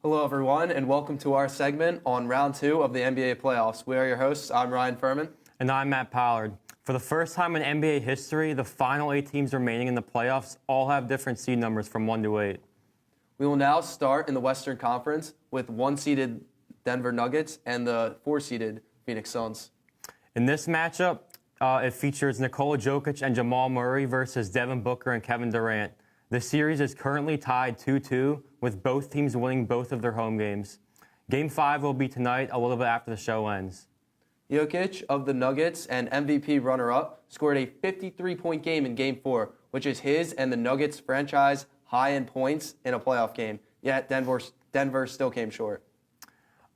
Hello, everyone, and welcome to our segment on round 2 of the NBA playoffs. We are your hosts. I'm Ryan Furman. And I'm Matt Pollard. For the first time in NBA history, the final 8 teams remaining in the playoffs all have different seed numbers from 1 to 8. We will now start in the Western Conference with 1-seeded Denver Nuggets and the 4-seeded Phoenix Suns. In this matchup, it features Nikola Jokic and Jamal Murray versus Devin Booker and Kevin Durant. The series is currently tied 2-2, with both teams winning both of their home games. Game 5 will be tonight, a little bit after the show ends. Jokic of the Nuggets and MVP runner-up scored a 53-point game in Game 4, which is his and the Nuggets' franchise high in points in a playoff game, yet Denver still came short.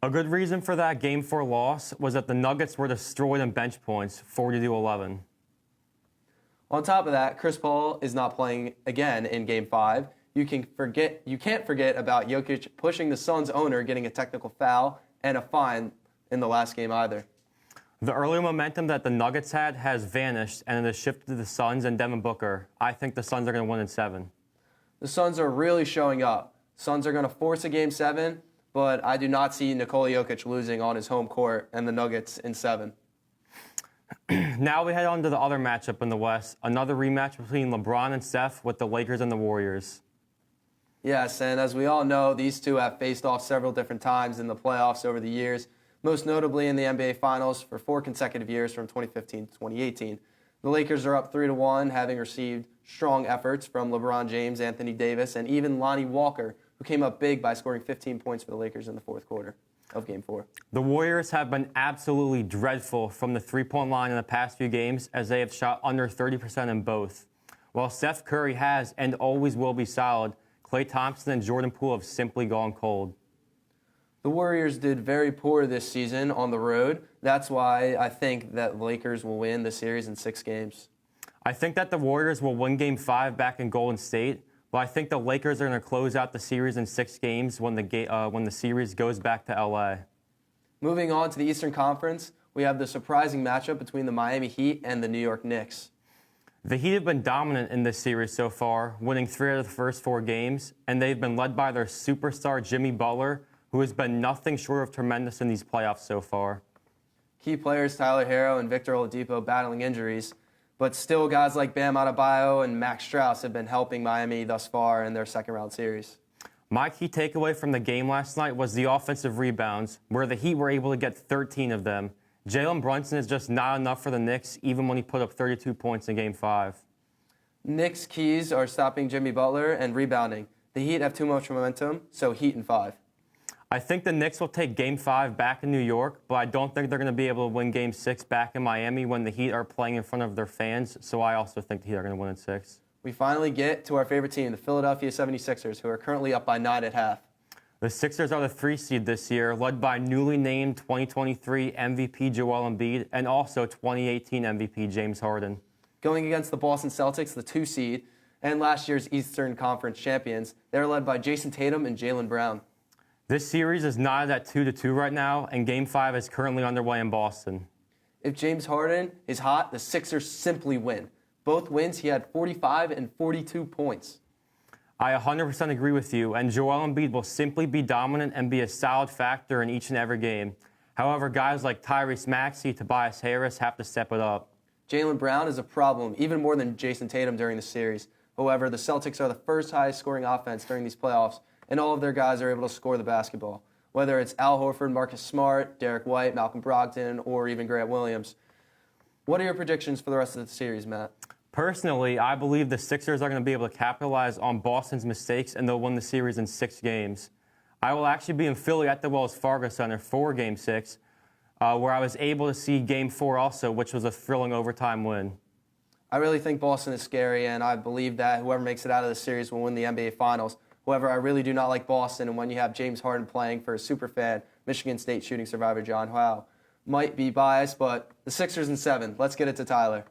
A good reason for that Game 4 loss was that the Nuggets were destroyed in bench points, 40-11. On top of that, Chris Paul is not playing again in Game 5. You can't forget about Jokic pushing the Suns owner, getting a technical foul and a fine in the last game either. The early momentum that the Nuggets had has vanished, and it has shifted to the Suns and Devin Booker. I think the Suns are going to win in 7. The Suns are really showing up. Suns are going to force a Game 7, but I do not see Nikola Jokic losing on his home court and the Nuggets in 7. Now we head on to the other matchup in the West, another rematch between LeBron and Steph with the Lakers and the Warriors. Yes, and as we all know, these two have faced off several different times in the playoffs over the years, most notably in the NBA Finals for 4 consecutive years from 2015 to 2018. The Lakers are up 3-1, having received strong efforts from LeBron James, Anthony Davis, and even Lonnie Walker, who came up big by scoring 15 points for the Lakers in the fourth quarter of Game 4. The Warriors have been absolutely dreadful from the three-point line in the past few games, as they have shot under 30% in both. While Steph Curry has and always will be solid, Klay Thompson and Jordan Poole have simply gone cold. The Warriors did very poor this season on the road. That's why I think that the Lakers will win the series in 6 games. I think that the Warriors will win Game 5 back in Golden State, but I think the Lakers are going to close out the series in 6 games when the series goes back to LA. Moving on to the Eastern Conference, we have the surprising matchup between the Miami Heat and the New York Knicks. The Heat have been dominant in this series so far, winning 3 out of the first 4 games, and they've been led by their superstar Jimmy Butler, who has been nothing short of tremendous in these playoffs so far. Key players Tyler Herro and Victor Oladipo battling injuries, but still guys like Bam Adebayo and Max Strus have been helping Miami thus far in their second-round series. My key takeaway from the game last night was the offensive rebounds, where the Heat were able to get 13 of them. Jalen Brunson is just not enough for the Knicks, even when he put up 32 points in Game 5. Knicks' keys are stopping Jimmy Butler and rebounding. The Heat have too much momentum, so Heat in 5. I think the Knicks will take Game 5 back in New York, but I don't think they're going to be able to win Game 6 back in Miami when the Heat are playing in front of their fans, so I also think the Heat are going to win in 6. We finally get to our favorite team, the Philadelphia 76ers, who are currently up by 9 at half. The Sixers are the 3 seed this year, led by newly named 2023 MVP Joel Embiid and also 2018 MVP James Harden. Going against the Boston Celtics, the 2 seed, and last year's Eastern Conference champions, they're led by Jason Tatum and Jaylen Brown. This series is knotted at 2-2 right now, and Game 5 is currently underway in Boston. If James Harden is hot, the Sixers simply win. Both wins, he had 45 and 42 points. I 100% agree with you, and Joel Embiid will simply be dominant and be a solid factor in each and every game. However, guys like Tyrese Maxey, Tobias Harris have to step it up. Jaylen Brown is a problem, even more than Jason Tatum during the series. However, the Celtics are the first highest scoring offense during these playoffs, and all of their guys are able to score the basketball. Whether it's Al Horford, Marcus Smart, Derek White, Malcolm Brogdon, or even Grant Williams. What are your predictions for the rest of the series, Matt? Personally, I believe the Sixers are going to be able to capitalize on Boston's mistakes, and they'll win the series in 6 games. I will actually be in Philly at the Wells Fargo Center for Game 6, where I was able to see Game 4 also, which was a thrilling overtime win. I really think Boston is scary, and I believe that whoever makes it out of the series will win the NBA Finals. However, I really do not like Boston, and when you have James Harden playing for a superfan, Michigan State shooting survivor John Howe might be biased, but the Sixers in 7. Let's get it to Tyler.